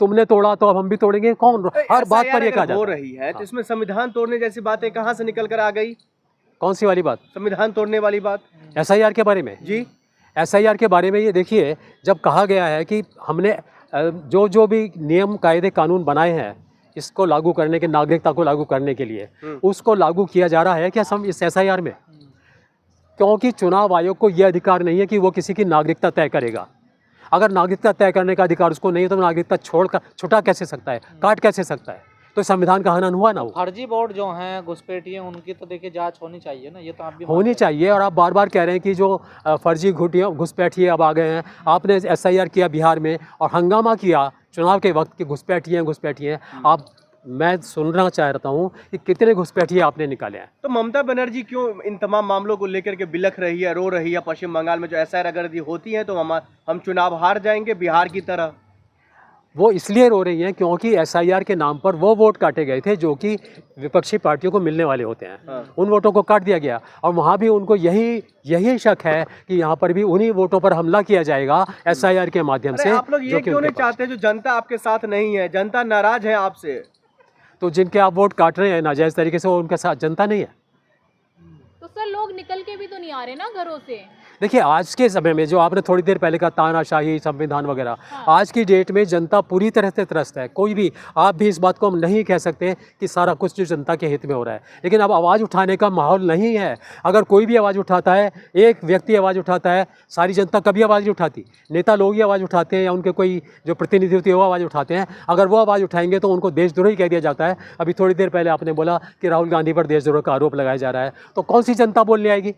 तुमने तोड़ा तो अब हम भी तोड़ेंगे, कौन हर बात पर ये कहा जाता है। हो रही है तो इसमें संविधान तोड़ने जैसी बातें कहाँ से निकल कर आ गई? कौन सी वाली बात? संविधान तोड़ने वाली बात। SIR के बारे में जी, SIR के बारे में ये देखिए, जब कहा गया है कि हमने जो भी नियम कायदे कानून बनाए हैं इसको लागू करने के, नागरिकता को लागू करने के लिए, उसको लागू किया जा रहा है क्या हम इस SIR में? क्योंकि चुनाव आयोग को यह अधिकार नहीं है कि वो किसी की नागरिकता तय करेगा। अगर नागरिकता तय करने का अधिकार उसको नहीं है तो नागरिकता छुटा कैसे सकता है, काट कैसे सकता है? तो संविधान का हनन हुआ ना। वो फर्जी वोट जो हैं, घुसपैठिए, उनकी तो देखिए जांच होनी चाहिए ना, ये तो आप भी होनी चाहिए। और आप बार बार कह रहे हैं कि जो फर्जी घुसपैठिए अब आ गए हैं। आपने SIR किया बिहार में और हंगामा किया चुनाव के वक्त कि घुसपैठिए। आप, मैं सुनना चाहता हूँ कि कितने घुसपैठिए आपने निकाले हैं। तो ममता बनर्जी क्यों इन तमाम मामलों को लेकर के बिलख रही है, रो रही है? पश्चिम बंगाल में जो SIR अगर होती है तो हम चुनाव हार जाएंगे बिहार की तरह। वो इसलिए रो रही हैं क्योंकि SIR के नाम पर वो वोट काटे गए थे जो कि विपक्षी पार्टियों को मिलने वाले होते हैं। उन वोटों को काट दिया गया और वहाँ भी उनको यही शक है कि यहाँ पर भी उन्हीं वोटों पर हमला किया जाएगा SIR के माध्यम से। आप लोग ये क्यों नहीं चाहते जो जनता आपके साथ नहीं है? जनता नाराज है आपसे। तो जिनके आप वोट काट रहे हैं नाजायज तरीके से, वो उनके साथ जनता नहीं है। तो सर लोग निकल के भी तो नहीं आ रहे ना घरों से। देखिए, आज के समय में जो आपने थोड़ी देर पहले कहा तानाशाही, संविधान वगैरह, आज की डेट में जनता पूरी तरह से त्रस्त है। कोई भी, आप भी इस बात को हम नहीं कह सकते कि सारा कुछ जो जनता के हित में हो रहा है, लेकिन अब आवाज़ उठाने का माहौल नहीं है। अगर कोई भी आवाज़ उठाता है, एक व्यक्ति आवाज़ उठाता है, सारी जनता कभी आवाज़ नहीं उठाती। नेता लोग ही आवाज़ उठाते हैं या उनके कोई जो प्रतिनिधि होती है वो आवाज़ उठाते हैं। अगर वो आवाज़ उठाएंगे तो उनको देशद्रोही कह दिया जाता है। अभी थोड़ी देर पहले आपने बोला कि राहुल गांधी पर देशद्रोह का आरोप लगाया जा रहा है, तो कौन सी जनता बोलने आएगी?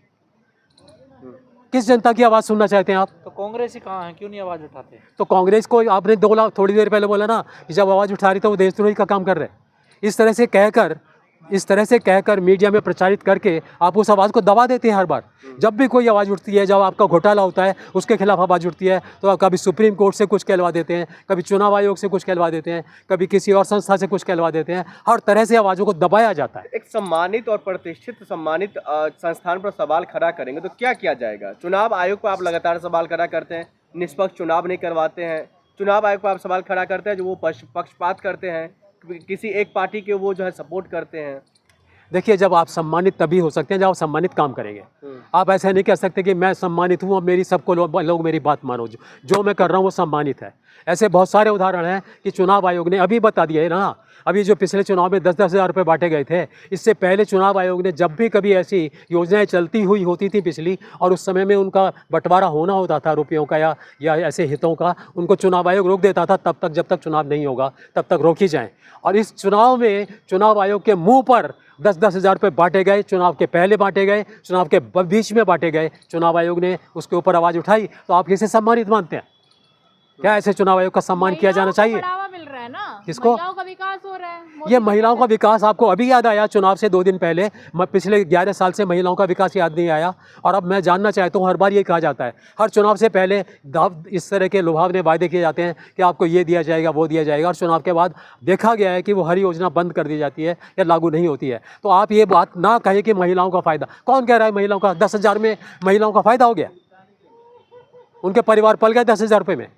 किस जनता की आवाज़ सुनना चाहते हैं आप? तो कांग्रेस ही कहाँ है, क्यों नहीं आवाज़ उठाते? तो कांग्रेस को आपने 2 लाख थोड़ी देर पहले बोला ना कि जब आवाज़ उठा रही तो वो देशद्रोही का काम कर रहे हैं। इस तरह से कहकर मीडिया में प्रचारित करके आप उस आवाज़ को दबा देते हैं हर बार। जब भी कोई आवाज़ उठती है, जब आपका घोटाला होता है उसके खिलाफ आवाज़ उठती है, तो आप कभी सुप्रीम कोर्ट से कुछ कहलवा देते हैं, कभी चुनाव आयोग से कुछ कहलवा देते हैं, कभी किसी और संस्था से कुछ कहलवा देते हैं। हर तरह से आवाज़ों को दबाया जाता है। एक सम्मानित और प्रतिष्ठित संस्थान पर सवाल खड़ा करेंगे तो क्या किया जाएगा? चुनाव आयोग पर आप लगातार सवाल खड़ा करते हैं, निष्पक्ष चुनाव नहीं करवाते हैं। चुनाव आयोग पर आप सवाल खड़ा करते हैं जो वो पक्षपात करते हैं, किसी एक पार्टी के वो जो है सपोर्ट करते हैं। देखिए, जब आप सम्मानित तभी हो सकते हैं जब आप सम्मानित काम करेंगे। आप ऐसा नहीं कह सकते कि मैं सम्मानित हूँ और मेरी सबको लोग मेरी बात मानो, जो मैं कर रहा हूँ वो सम्मानित है। ऐसे बहुत सारे उदाहरण हैं कि चुनाव आयोग ने अभी बता दिया है ना। अभी जो पिछले चुनाव में 10-10 हज़ार रुपये बांटे गए थे, इससे पहले चुनाव आयोग ने जब भी कभी ऐसी योजनाएं चलती हुई होती थी पिछली, और उस समय में उनका बंटवारा होना होता था रुपयों का या ऐसे हितों का, उनको चुनाव आयोग रोक देता था तब तक, जब तक चुनाव नहीं होगा तब तक रोकी जाएँ। और इस चुनाव में चुनाव आयोग के मुँह पर 10-10 हज़ार रुपये बांटे गए, चुनाव के पहले बांटे गए, चुनाव के बीच में बांटे गए। चुनाव आयोग ने उसके ऊपर आवाज़ उठाई, तो आप किसे सम्मानित मानते हैं? क्या ऐसे चुनाव आयोग का सम्मान किया जाना चाहिए? बढ़ावा मिल रहा है ना, किसको? महिलाओं का विकास हो रहा है। ये महिलाओं का विकास आपको अभी याद आया? चुनाव से 2 दिन पहले पिछले 11 साल से महिलाओं का विकास याद नहीं आया? और अब मैं जानना चाहता हूँ, हर बार ये कहा जाता है, हर चुनाव से पहले इस तरह के लुभावने वायदे किए जाते हैं कि आपको ये दिया जाएगा, वो दिया जाएगा, और चुनाव के बाद देखा गया है कि वो हर योजना बंद कर दी जाती है या लागू नहीं होती है। तो आप ये बात ना कहें कि महिलाओं का फ़ायदा। कौन कह रहा है महिलाओं का? 10 हज़ार में महिलाओं का फ़ायदा हो गया? उनके परिवार पल गए 10 हज़ार रुपये में।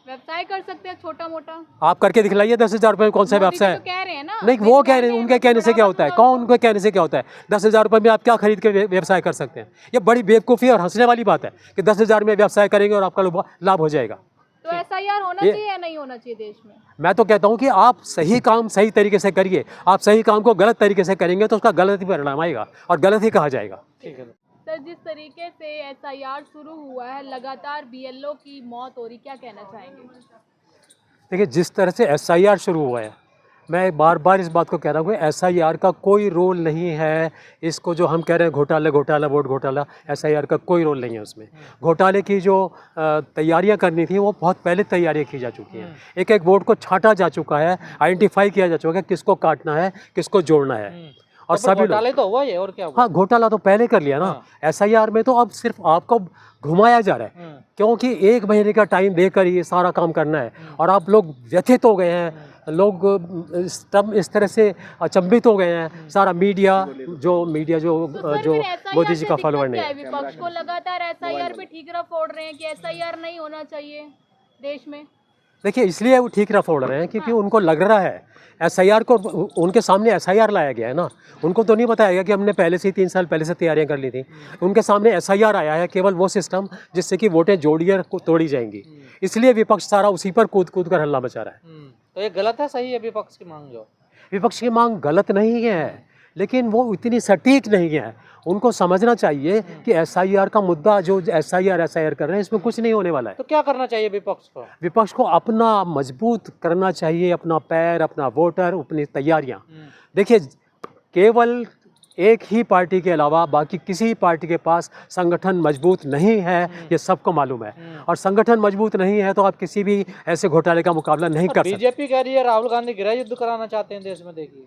व्यवसाय कर सकते हैं छोटा मोटा। आप करके दिखलाइए 10 हज़ार रुपये में कौन सा व्यवसाय है? तो कह रहे हैं ना। नहीं, वो कह रहे हैं, उनके कहने से क्या होता है? कौन उनके कहने से क्या होता है? 10 हज़ार रुपये में आप क्या खरीद के व्यवसाय कर सकते हैं? ये बड़ी बेवकूफ़ी और हंसने वाली बात है कि 10 हज़ार में व्यवसाय करेंगे और आपका लाभ हो जाएगा। तो SIR होना चाहिए या नहीं होना चाहिए देश में? मैं तो कहता हूँ कि आप सही काम सही तरीके से करिए। आप सही काम को गलत तरीके से करेंगे तो उसका गलत ही परिणाम आएगा और गलत ही कहा जाएगा। ठीक है सर, जिस तरीके से SIR शुरू हुआ है, लगातार BLO की मौत हो रही, क्या कहना चाहेंगे? देखिए, जिस तरह से SIR शुरू हुआ है, मैं बार बार इस बात को कह रहा हूँ कि SIR का कोई रोल नहीं है। इसको जो हम कह रहे हैं घोटाला वोट घोटाला, SIR का कोई रोल नहीं है उसमें। घोटाले की जो तैयारियां करनी थी वो बहुत पहले तैयारियां की जा चुकी हैं। एक एक वोट को छांटा जा चुका है, आइडेंटिफाई किया जा चुका है किसको काटना है, किसको जोड़ना है। और तो सभी घोटाले तो हुआ है और क्या हुआ? हाँ, घोटाला तो पहले कर लिया ना। SIR में तो अब सिर्फ आपको घुमाया जा रहा है, क्योंकि 1 महीने का टाइम देकर ये सारा काम करना है। और आप लोग व्यथित हो गए हैं, लोग इस तरह से अचंभित हो गए हैं। सारा मीडिया जो मोदी जी का फॉलोअर नहीं है। विपक्ष को लगातार SIR पे ठीकरा फोड़ रहे हैं कि SIR नहीं होना चाहिए देश में। देखिए इसलिए वो ठीक फोड़ रहे हैं क्योंकि उनको लग रहा है एसआईआर को, उनके सामने एसआईआर लाया गया है ना, उनको तो नहीं बताया गया कि हमने पहले से ही 3 साल पहले से तैयारियां कर ली थी। उनके सामने एसआईआर आया है, केवल वो सिस्टम जिससे कि वोटें जोड़िए को तोड़ी जाएंगी, इसलिए विपक्ष सारा उसी पर कूद कूद कर हल्ला मचा रहा है। तो ये गलत है, सही है विपक्ष की मांग जो? विपक्ष की मांग गलत नहीं है, लेकिन वो इतनी सटीक नहीं है। उनको समझना चाहिए कि एसआईआर का मुद्दा जो एसआईआर कर रहे हैं इसमें कुछ नहीं होने वाला है। तो क्या करना चाहिए विपक्ष को? विपक्ष को अपना मजबूत करना चाहिए, अपना पैर, अपना वोटर, अपनी तैयारियां। देखिए केवल एक ही पार्टी के अलावा बाकी किसी पार्टी के पास संगठन मजबूत नहीं है, ये सबको मालूम है। और संगठन मजबूत नहीं है तो आप किसी भी ऐसे घोटाले का मुकाबला नहीं कर सकते। बीजेपी कह रही है राहुल गांधी गृह युद्ध कराना चाहते हैं देश में, देखिए।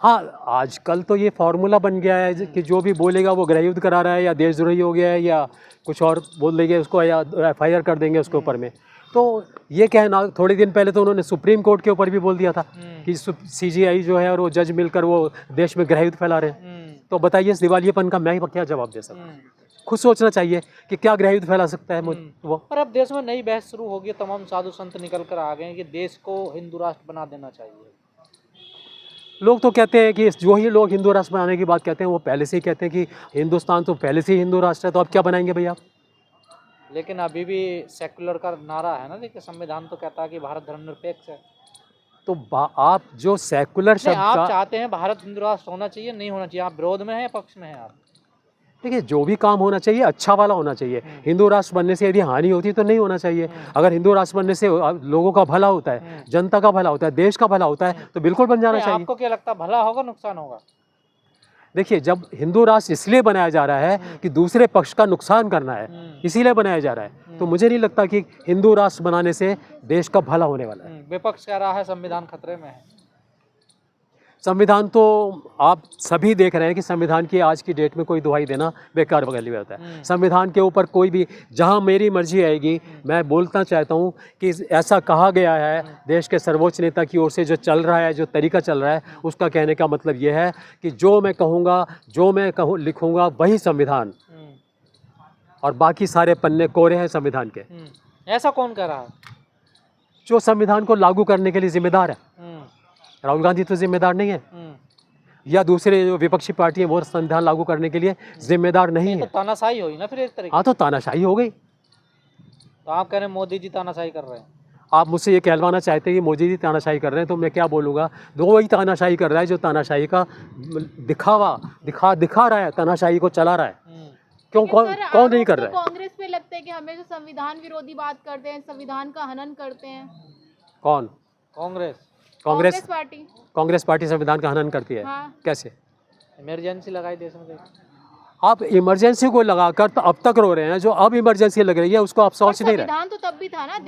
हाँ, आजकल तो ये फार्मूला बन गया है कि जो भी बोलेगा वो गृह युद्ध करा रहा है या देशद्रोही हो गया है या कुछ और बोल देंगे उसको, या एफआईआर कर देंगे उसके ऊपर में। तो ये कहना, थोड़े दिन पहले तो उन्होंने सुप्रीम कोर्ट के ऊपर भी बोल दिया था कि सीजीआई जो है और वो जज मिलकर वो देश में गृह युद्ध फैला रहे हैं। तो बताइए इस दिवालियेपन का मैं क्या जवाब दे सकता हूँ? खुद सोचना चाहिए कि क्या गृह युद्ध फैला सकता है वो। पर अब देश में नई बहस शुरू होगी, तमाम साधु संत निकल कर आ गए हैं कि देश को हिंदू राष्ट्र बना देना चाहिए। लोग तो कहते हैं कि जो ही लोग हिंदू राष्ट्र बनाने की बात कहते हैं वो पहले से ही कहते हैं कि हिंदुस्तान तो पहले से ही हिंदू राष्ट्र है, तो अब क्या बनाएंगे भैया आप? लेकिन अभी भी सेक्युलर का नारा है ना, देखिए संविधान तो कहता है कि भारत धर्मनिरपेक्ष है। तो आप जो सेकुलर शब्द आप चाहते हैं भारत हिंदू राष्ट्र होना चाहिए, नहीं होना चाहिए, आप विरोध में हैं, पक्ष में हैं आप? देखिए जो भी काम होना चाहिए अच्छा वाला होना चाहिए। हिंदू राष्ट्र बनने से यदि हानि होती तो नहीं होना चाहिए। अगर हिंदू राष्ट्र बनने से लोगों का भला होता है, जनता का भला होता है, देश का भला होता है तो बिल्कुल बन जाना चाहिए। आपको क्या लगता है, भला होगा नुकसान होगा? देखिए जब हिंदू राष्ट्र इसलिए बनाया जा रहा है कि दूसरे पक्ष का नुकसान करना है, इसीलिए बनाया जा रहा है, तो मुझे नहीं लगता कि हिंदू राष्ट्र बनाने से देश का भला होने वाला है। विपक्ष कह रहा है संविधान खतरे में है। संविधान तो आप सभी देख रहे हैं कि संविधान की आज की डेट में कोई दुहाई देना बेकार वगैरह होता है। संविधान के ऊपर कोई भी, जहां मेरी मर्जी आएगी, मैं बोलना चाहता हूं कि ऐसा कहा गया है देश के सर्वोच्च नेता की ओर से, जो चल रहा है, जो तरीका चल रहा है, उसका कहने का मतलब यह है कि जो मैं कहूँगा, जो मैं लिखूँगा वही संविधान, और बाकी सारे पन्ने कोरे हैं संविधान के। ऐसा कौन कह रहा है? जो संविधान को लागू करने के लिए जिम्मेदार है। राहुल गांधी तो जिम्मेदार नहीं है, या दूसरे जो विपक्षी पार्टी है वो संविधान लागू करने के लिए जिम्मेदार नहीं है। तो तानाशाही हुई ना फिर एक तरीके। हाँ तो तानाशाही हो गई। तो आप कह रहे हैं मोदी जी तानाशाही कर रहे हैं? आप मुझसे ये कहलवाना चाहते हैं कि मोदी जी तानाशाही कर रहे हैं, तो मैं क्या बोलूँगा? दो वही तानाशाही कर रहा है जो तानाशाही का दिखा रहा है, तानाशाही को चला रहा है। क्यों, कौन नहीं कर रहा है? कांग्रेस पे लगता है कि हमेशा संविधान विरोधी बात करते हैं, संविधान का हनन करते हैं। कौन? कांग्रेस पार्टी संविधान का हनन करती है। हाँ। कैसे? इमरजेंसी लगाई देश में। आप इमरजेंसी को लगाकर तो अब तक रो रहे हैं, जो अब इमरजेंसी लग रही है उसको आप सोच नहीं रहे। संविधान तो तब भी था ना,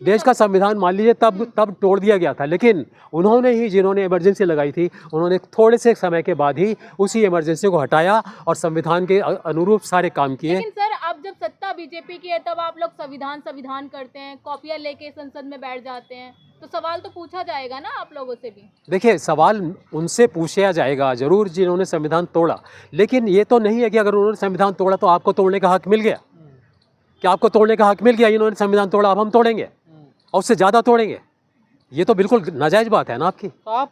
देश का संविधान मान लीजिए तब तोड़ दिया गया था, लेकिन उन्होंने ही, जिन्होंने इमरजेंसी लगाई थी, उन्होंने थोड़े से समय के बाद ही उसी इमरजेंसी को हटाया और संविधान के अनुरूप सारे काम किए। लेकिन सर अब जब सत्ता बीजेपी की है तब आप लोग संविधान करते हैं, कॉपियां लेके संसद में बैठ जाते हैं, तो सवाल तो पूछा जाएगा ना आप लोगों से भी। देखिए सवाल उनसे पूछा जाएगा जरूर जिन्होंने संविधान तोड़ा, लेकिन ये तो नहीं है कि अगर उन्होंने संविधान तोड़ा तो आपको तोड़ने का हक मिल गया। क्या आपको तोड़ने का हक मिल गया? इन्होंने संविधान तोड़ा, अब हम तोड़ेंगे और उससे ज़्यादा तोड़ेंगे? ये तो बिल्कुल नाजायज़ बात है ना आपकी। तो आप